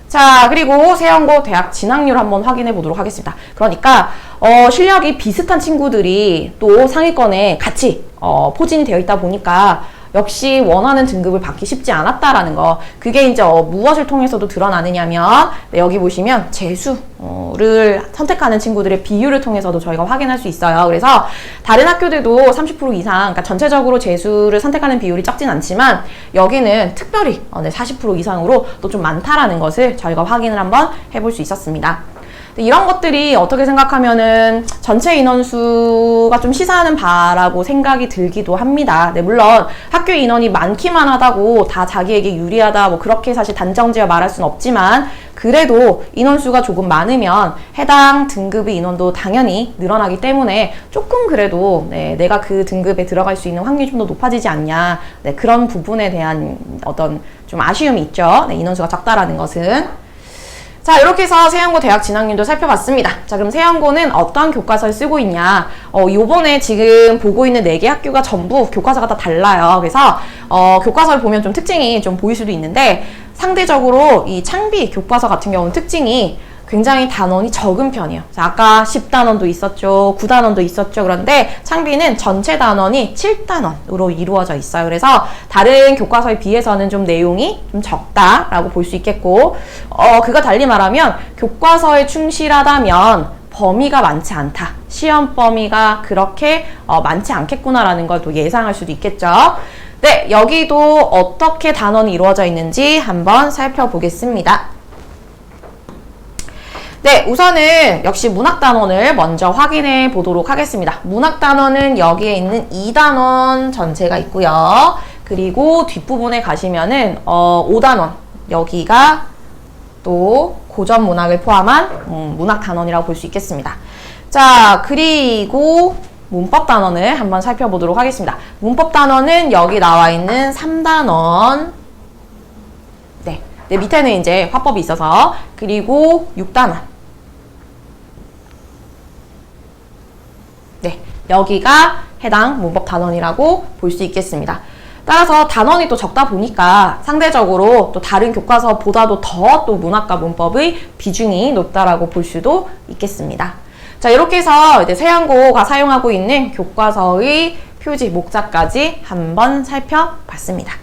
자, 그리고 세연고 대학 진학률 한번 확인해 보도록 하겠습니다. 그러니까 실력이 비슷한 친구들이 또 상위권에 같이 포진이 되어 있다 보니까 역시 원하는 등급을 받기 쉽지 않았다라는 거. 그게 이제 무엇을 통해서도 드러나느냐면 네, 여기 보시면 재수를 선택하는 친구들의 비율을 통해서도 저희가 확인할 수 있어요. 그래서 다른 학교들도 30% 이상, 그러니까 전체적으로 재수를 선택하는 비율이 적진 않지만 여기는 특별히 40% 이상으로 또 좀 많다라는 것을 저희가 확인을 한번 해볼 수 있었습니다. 이런 것들이 어떻게 생각하면은 전체 인원수가 좀 시사하는 바라고 생각이 들기도 합니다. 네, 물론 학교 인원이 많기만 하다고 다 자기에게 유리하다 뭐 그렇게 사실 단정지어 말할 수는 없지만 그래도 인원수가 조금 많으면 해당 등급의 인원도 당연히 늘어나기 때문에 조금 그래도 네, 내가 그 등급에 들어갈 수 있는 확률이 좀 더 높아지지 않냐, 네, 그런 부분에 대한 어떤 좀 아쉬움이 있죠. 네, 인원수가 적다라는 것은. 자, 이렇게 해서 세연고 대학 진학률도 살펴봤습니다. 자, 그럼 세연고는 어떤 교과서를 쓰고 있냐? 요번에 지금 보고 있는 4개 학교가 전부 교과서가 다 달라요. 그래서 교과서를 보면 좀 특징이 좀 보일 수도 있는데 상대적으로 이 창비 교과서 같은 경우는 특징이 굉장히 단원이 적은 편이에요. 자, 아까 10단원도 있었죠. 9단원도 있었죠. 그런데 창비는 전체 단원이 7단원으로 이루어져 있어요. 그래서 다른 교과서에 비해서는 좀 내용이 좀 적다라고 볼 수 있겠고, 그가 달리 말하면 교과서에 충실하다면 범위가 많지 않다. 시험 범위가 그렇게 많지 않겠구나라는 걸 또 예상할 수도 있겠죠. 네, 여기도 어떻게 단원이 이루어져 있는지 한번 살펴보겠습니다. 네, 우선은 역시 문학단원을 먼저 확인해 보도록 하겠습니다. 문학단원은 여기에 있는 2단원 전체가 있고요. 그리고 뒷부분에 가시면은 5단원, 여기가 또 고전 문학을 포함한 문학단원이라고 볼 수 있겠습니다. 자, 그리고 문법단원을 한번 살펴보도록 하겠습니다. 문법단원은 여기 나와 있는 3단원, 네, 밑에는 이제 화법이 있어서, 그리고 6단원, 네, 여기가 해당 문법 단원이라고 볼 수 있겠습니다. 따라서 단원이 또 적다 보니까 상대적으로 또 다른 교과서보다도 더 또 문학과 문법의 비중이 높다라고 볼 수도 있겠습니다. 자, 이렇게 해서 이제 세연고가 사용하고 있는 교과서의 표지, 목차까지 한번 살펴봤습니다.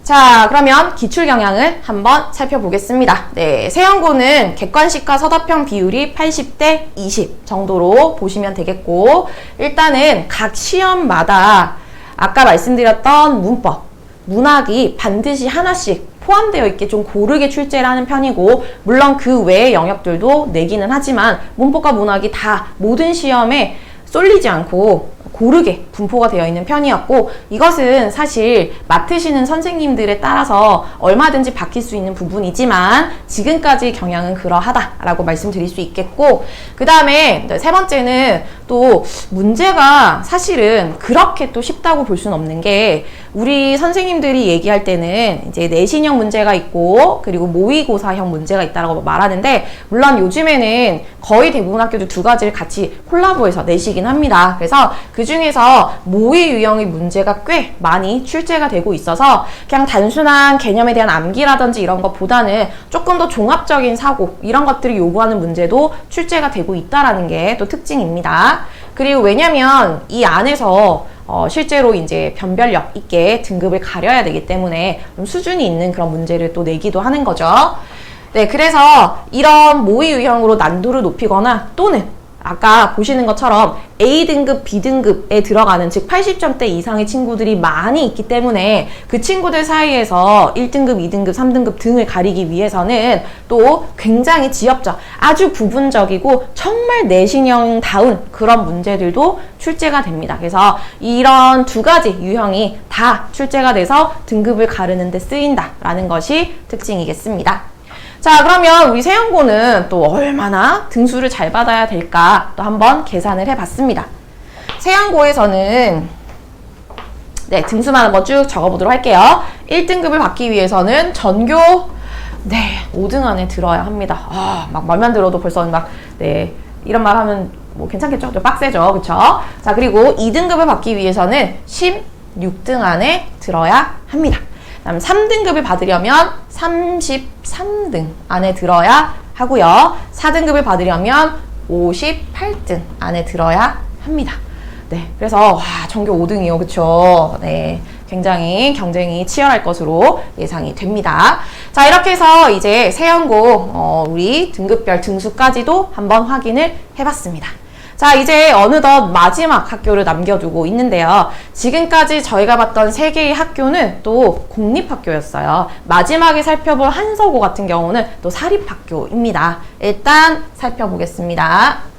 자, 그러면 기출 경향을 한번 살펴보겠습니다. 네, 세연고는 객관식과 서답형 비율이 80대 20 정도로 보시면 되겠고, 일단은 각 시험마다 아까 말씀드렸던 문법, 문학이 반드시 하나씩 포함되어 있게 좀 고르게 출제를 하는 편이고, 물론 그 외의 영역들도 내기는 하지만 문법과 문학이 다 모든 시험에 쏠리지 않고 고르게 분포가 되어 있는 편이었고, 이것은 사실 맡으시는 선생님들에 따라서 얼마든지 바뀔 수 있는 부분이지만 지금까지 경향은 그러하다라고 말씀드릴 수 있겠고, 그 다음에 세 번째는 또 문제가 사실은 그렇게 또 쉽다고 볼 수는 없는 게, 우리 선생님들이 얘기할 때는 이제 내신형 문제가 있고 그리고 모의고사형 문제가 있다고 말하는데, 물론 요즘에는 거의 대부분 학교도 두 가지를 같이 콜라보해서 내시긴 합니다. 그래서 그 중에서 모의 유형의 문제가 꽤 많이 출제가 되고 있어서 그냥 단순한 개념에 대한 암기라든지 이런 것보다는 조금 더 종합적인 사고, 이런 것들을 요구하는 문제도 출제가 되고 있다라는 게 또 특징입니다. 그리고 왜냐면 이 안에서 실제로 이제 변별력 있게 등급을 가려야 되기 때문에 좀 수준이 있는 그런 문제를 또 내기도 하는 거죠. 네, 그래서 이런 모의 유형으로 난도를 높이거나 또는 아까 보시는 것처럼 A등급, B등급에 들어가는, 즉 80점대 이상의 친구들이 많이 있기 때문에 그 친구들 사이에서 1등급, 2등급, 3등급 등을 가리기 위해서는 또 굉장히 지엽적, 아주 부분적이고 정말 내신형다운 그런 문제들도 출제가 됩니다. 그래서 이런 두 가지 유형이 다 출제가 돼서 등급을 가르는 데 쓰인다라는 것이 특징이겠습니다. 자, 그러면 우리 세연고는 또 얼마나 등수를 잘 받아야 될까 또 한번 계산을 해봤습니다. 세연고에서는 네, 등수만 한번 쭉 적어보도록 할게요. 1등급을 받기 위해서는 전교 5등 안에 들어야 합니다. 막 말만 들어도 벌써 네, 이런 말 하면 뭐 괜찮겠죠? 좀 빡세죠, 그쵸? 자, 그리고 2등급을 받기 위해서는 16등 안에 들어야 합니다. 그다음 3등급을 받으려면 33등 안에 들어야 하고요. 4등급을 받으려면 58등 안에 들어야 합니다. 네, 그래서 와, 전교 5등이요. 그쵸? 네. 굉장히 경쟁이 치열할 것으로 예상이 됩니다. 자, 이렇게 해서 이제 세연고 우리 등급별 등수까지도 한번 확인을 해봤습니다. 자, 이제 어느덧 마지막 학교를 남겨두고 있는데요. 지금까지 저희가 봤던 3개의 학교는 또 공립학교였어요. 마지막에 살펴볼 한서고 같은 경우는 또 사립학교입니다. 일단 살펴보겠습니다.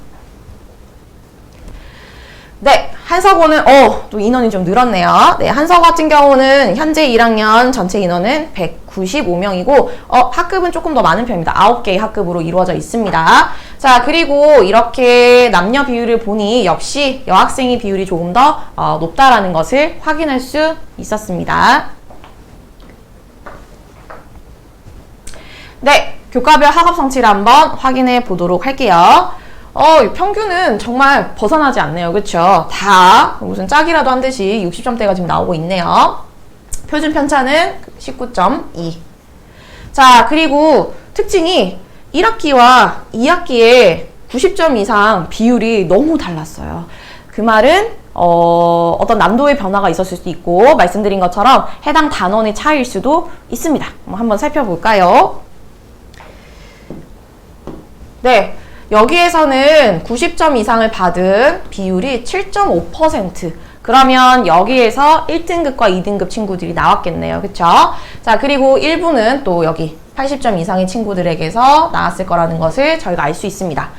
네, 한서고는 또 인원이 좀 늘었네요. 네, 한서고 같은 경우는 현재 1학년 전체 인원은 195명이고 학급은 조금 더 많은 편입니다. 9개의 학급으로 이루어져 있습니다. 자, 그리고 이렇게 남녀 비율을 보니 역시 여학생의 비율이 조금 더 높다라는 것을 확인할 수 있었습니다. 네, 교과별 학업 성취를 한번 확인해 보도록 할게요. 평균은 정말 벗어나지 않네요. 그쵸? 다 무슨 짝이라도 한 듯이 60점대가 지금 나오고 있네요. 표준 편차는 19.2. 자, 그리고 특징이 1학기와 2학기에 90점 이상 비율이 너무 달랐어요. 그 말은 어떤 난도의 변화가 있었을 수도 있고 말씀드린 것처럼 해당 단원의 차이일 수도 있습니다. 한번 살펴볼까요? 네. 여기에서는 90점 이상을 받은 비율이 7.5%. 그러면 여기에서 1등급과 2등급 친구들이 나왔겠네요. 그쵸? 자, 그리고 일부는 또 여기 80점 이상의 친구들에게서 나왔을 거라는 것을 저희가 알 수 있습니다.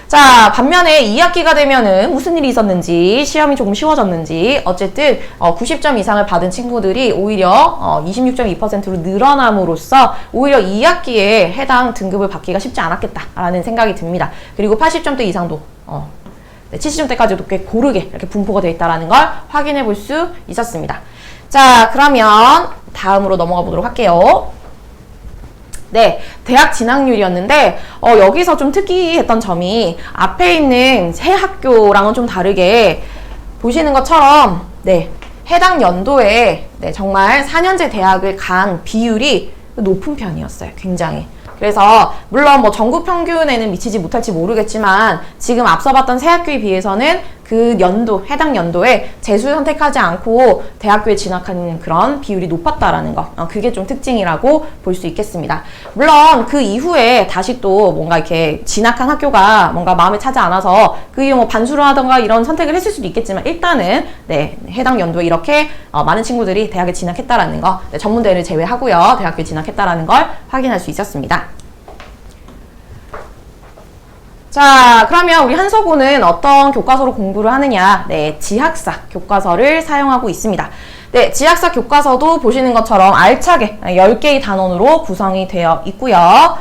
자, 반면에 2학기가 되면은 무슨 일이 있었는지, 시험이 조금 쉬워졌는지, 어쨌든 90점 이상을 받은 친구들이 오히려 26.2%로 늘어남으로써 오히려 2학기에 해당 등급을 받기가 쉽지 않았겠다라는 생각이 듭니다. 그리고 80점대 이상도 70점대까지도 꽤 고르게 이렇게 분포가 되어 있다는 걸 확인해 볼 수 있었습니다. 자, 그러면 다음으로 넘어가 보도록 할게요. 네, 대학 진학률이었는데 여기서 좀 특이했던 점이 앞에 있는 새 학교랑은 좀 다르게 보시는 것처럼 네, 해당 연도에 정말 4년제 대학을 간 비율이 높은 편이었어요. 굉장히. 그래서 물론 뭐 전국 평균에는 미치지 못할지 모르겠지만 지금 앞서 봤던 새 학교에 비해서는 그 연도, 해당 연도에 재수 선택하지 않고 대학교에 진학하는 그런 비율이 높았다라는 거. 그게 좀 특징이라고 볼 수 있겠습니다. 물론 그 이후에 다시 또 뭔가 이렇게 진학한 학교가 뭔가 마음에 차지 않아서 그 이후 뭐 반수를 하던가 이런 선택을 했을 수도 있겠지만 일단은 네, 해당 연도에 이렇게 많은 친구들이 대학에 진학했다라는 거, 전문대를 제외하고요. 대학교에 진학했다라는 걸 확인할 수 있었습니다. 자, 그러면 우리 한서고는 어떤 교과서로 공부를 하느냐? 네, 지학사 교과서를 사용하고 있습니다. 네, 지학사 교과서도 보시는 것처럼 알차게 10개의 단원으로 구성이 되어 있고요.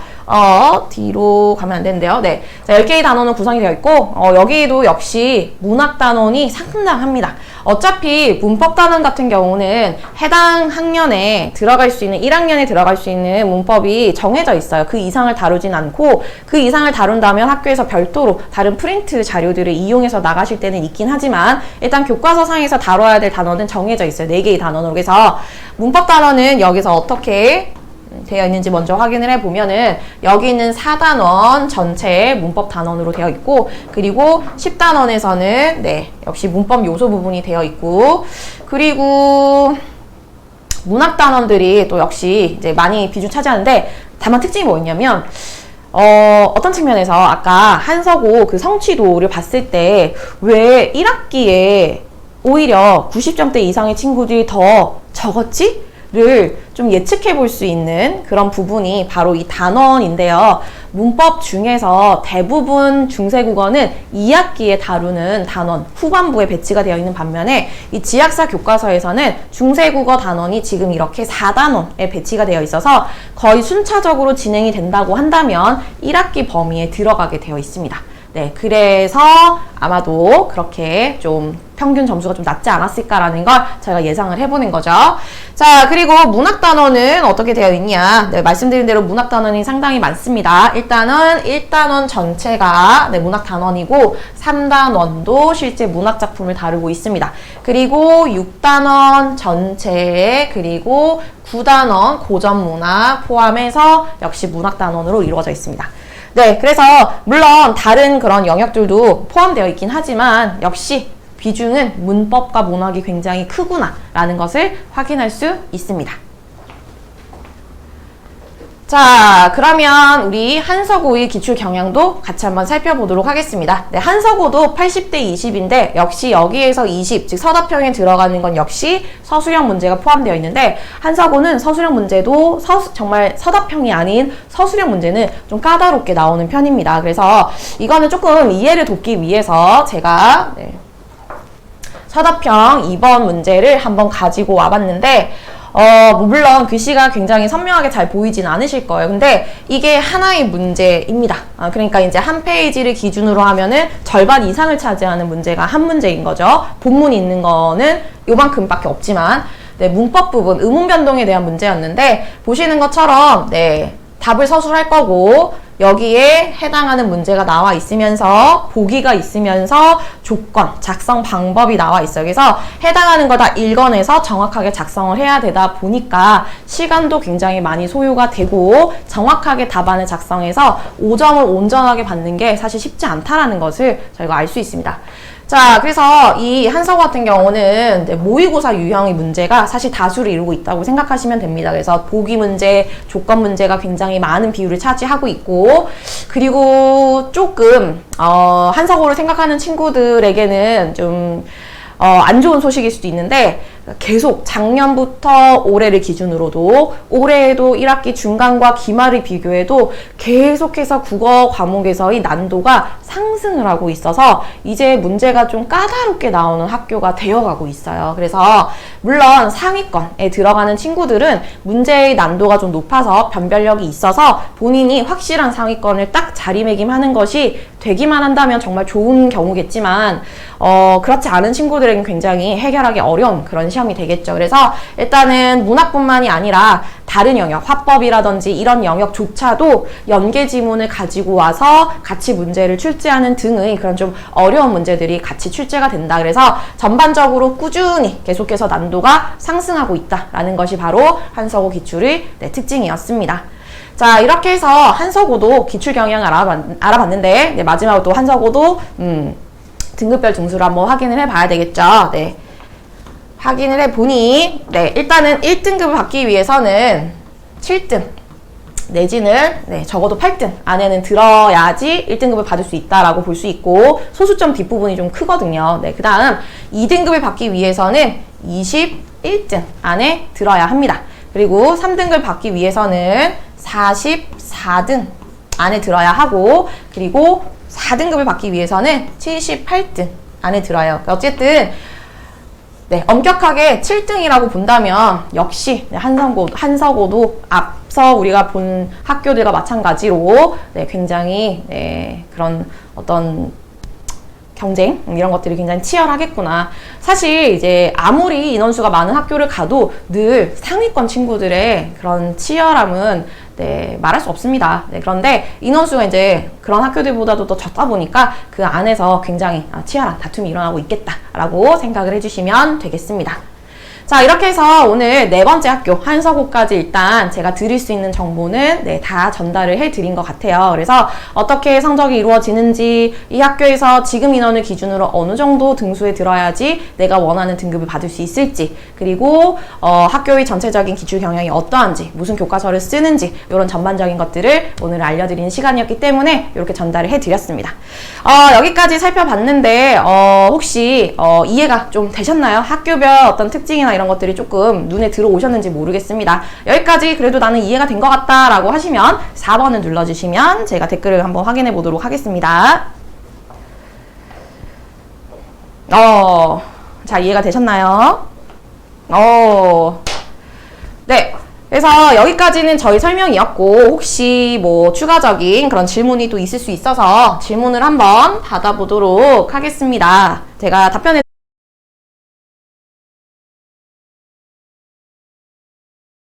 뒤로 가면 안 되는데요. 네. 자, 10개의 단원으로 구성이 되어 있고, 여기도 역시 문학 단원이 상당합니다. 어차피 문법 단원 같은 경우는 해당 학년에 들어갈 수 있는, 1학년에 들어갈 수 있는 문법이 정해져 있어요. 그 이상을 다루진 않고, 그 이상을 다룬다면 학교에서 별도로 다른 프린트 자료들을 이용해서 나가실 때는 있긴 하지만, 일단 교과서상에서 다뤄야 될 단원은 정해져 있어요. 4개의 단원으로. 그래서 문법 단원은 여기서 어떻게 되어 있는지 먼저 확인을 해보면은 여기 있는 4단원 전체 문법 단원으로 되어 있고, 그리고 10단원에서는 네, 역시 문법 요소 부분이 되어 있고, 그리고 문학 단원들이 또 역시 이제 많이 비중 차지하는데, 다만 특징이 뭐였냐면 어떤 측면에서 아까 한서고 그 성취도를 봤을 때 왜 1학기에 오히려 90점대 이상의 친구들이 더 적었지? 를 좀 예측해 볼 수 있는 그런 부분이 바로 이 단원인데요. 문법 중에서 대부분 중세국어는 2학기에 다루는 단원 후반부에 배치가 되어 있는 반면에 이 지학사 교과서에서는 중세국어 단원이 지금 이렇게 4단원에 배치가 되어 있어서 거의 순차적으로 진행이 된다고 한다면 1학기 범위에 들어가게 되어 있습니다. 네, 그래서 아마도 그렇게 좀 평균 점수가 좀 낮지 않았을까라는 걸 제가 예상을 해보는 거죠. 자, 그리고 문학 단원은 어떻게 되어 있냐? 네, 말씀드린 대로 문학 단원이 상당히 많습니다. 일단은 1단원 전체가 네, 문학 단원이고 3단원도 실제 문학 작품을 다루고 있습니다. 그리고 6단원 전체에 그리고 9단원 고전 문학 포함해서 역시 문학 단원으로 이루어져 있습니다. 네, 그래서 물론 다른 그런 영역들도 포함되어 있긴 하지만 역시 비중은 문법과 문학이 굉장히 크구나 라는 것을 확인할 수 있습니다. 자, 그러면 우리 한서고의 기출 경향도 같이 한번 살펴보도록 하겠습니다. 네, 한서고도 80대 20인데 역시 여기에서 20, 즉 서답형에 들어가는 건 역시 서술형 문제가 포함되어 있는데 한서고는 서술형 문제도 정말 서답형이 아닌 서술형 문제는 좀 까다롭게 나오는 편입니다. 그래서 이거는 조금 이해를 돕기 위해서 제가 서답형 2번 문제를 한번 가지고 와봤는데 물론 글씨가 굉장히 선명하게 잘 보이진 않으실 거예요. 근데 이게 하나의 문제입니다. 그러니까 이제 한 페이지를 기준으로 하면은 절반 이상을 차지하는 문제가 한 문제인 거죠. 본문이 있는 거는 요만큼밖에 없지만, 네, 문법 부분, 의문 변동에 대한 문제였는데, 보시는 것처럼, 네, 답을 서술할 거고, 여기에 해당하는 문제가 나와 있으면서 보기가 있으면서 조건, 작성 방법이 나와 있어요. 그래서 해당하는 거 다 읽어내서 정확하게 작성을 해야 되다 보니까 시간도 굉장히 많이 소요가 되고 정확하게 답안을 작성해서 5점을 온전하게 받는 게 사실 쉽지 않다라는 것을 저희가 알 수 있습니다. 자, 그래서 이 한서고 같은 경우는 모의고사 유형의 문제가 사실 다수를 이루고 있다고 생각하시면 됩니다. 그래서 보기 문제, 조건 문제가 굉장히 많은 비율을 차지하고 있고, 그리고 조금 한서고를 생각하는 친구들에게는 좀 안 좋은 소식일 수도 있는데, 계속 작년부터 올해를 기준으로도 올해에도 1학기 중간과 기말을 비교해도 계속해서 국어 과목에서의 난도가 상승을 하고 있어서 이제 문제가 좀 까다롭게 나오는 학교가 되어가고 있어요. 그래서 물론 상위권에 들어가는 친구들은 문제의 난도가 좀 높아서 변별력이 있어서 본인이 확실한 상위권을 딱 자리매김하는 것이 되기만 한다면 정말 좋은 경우겠지만 그렇지 않은 친구들에게는 굉장히 해결하기 어려운 그런 시험이 되겠죠. 그래서 일단은 문학뿐만이 아니라 다른 영역, 화법이라든지 이런 영역조차도 연계 지문을 가지고 와서 같이 문제를 출제하는 등의 그런 좀 어려운 문제들이 같이 출제가 된다. 그래서 전반적으로 꾸준히 계속해서 난도가 상승하고 있다라는 것이 바로 한서고 기출의 특징이었습니다. 자, 이렇게 해서 한서고도 기출 경향을 알아봤는데, 네, 마지막으로 또 한서고도 등급별 등수를 한번 확인을 해봐야 되겠죠. 네. 확인을 해보니, 네, 일단은 1등급을 받기 위해서는 7등 내지는 적어도 8등 안에는 들어야지 1등급을 받을 수 있다라고 볼 수 있고, 소수점 뒷부분이 좀 크거든요. 네, 그 다음 2등급을 받기 위해서는 21등 안에 들어야 합니다. 그리고 3등급을 받기 위해서는 44등 안에 들어야 하고, 그리고 4등급을 받기 위해서는 78등 안에 들어요. 어쨌든 네, 엄격하게 7등이라고 본다면 역시 한서고도 앞서 우리가 본 학교들과 마찬가지로 굉장히 그런 어떤 경쟁 이런 것들이 굉장히 치열하겠구나. 사실 이제 아무리 인원수가 많은 학교를 가도 늘 상위권 친구들의 그런 치열함은 말할 수 없습니다. 그런데 인원수가 이제 그런 학교들보다도 더 적다 보니까 그 안에서 굉장히 치열한 다툼이 일어나고 있겠다라고 생각을 해주시면 되겠습니다. 자, 이렇게 해서 오늘 4번째 학교 한서고까지 일단 제가 드릴 수 있는 정보는 다 전달을 해드린 것 같아요. 그래서 어떻게 성적이 이루어지는지, 이 학교에서 지금 인원을 기준으로 어느 정도 등수에 들어야지 내가 원하는 등급을 받을 수 있을지, 그리고 학교의 전체적인 기출 경향이 어떠한지, 무슨 교과서를 쓰는지 이런 전반적인 것들을 오늘 알려드리는 시간이었기 때문에 이렇게 전달을 해드렸습니다. 여기까지 살펴봤는데 혹시 이해가 좀 되셨나요? 학교별 어떤 특징이나 이런 것들이 조금 눈에 들어오셨는지 모르겠습니다. 여기까지 그래도 나는 이해가 된 것 같다 라고 하시면 4번을 눌러주시면 제가 댓글을 한번 확인해 보도록 하겠습니다. 자, 이해가 되셨나요? 네. 그래서 여기까지는 저희 설명이었고, 혹시 뭐 추가적인 그런 질문이 또 있을 수 있어서 질문을 한번 받아보도록 하겠습니다. 제가 답변해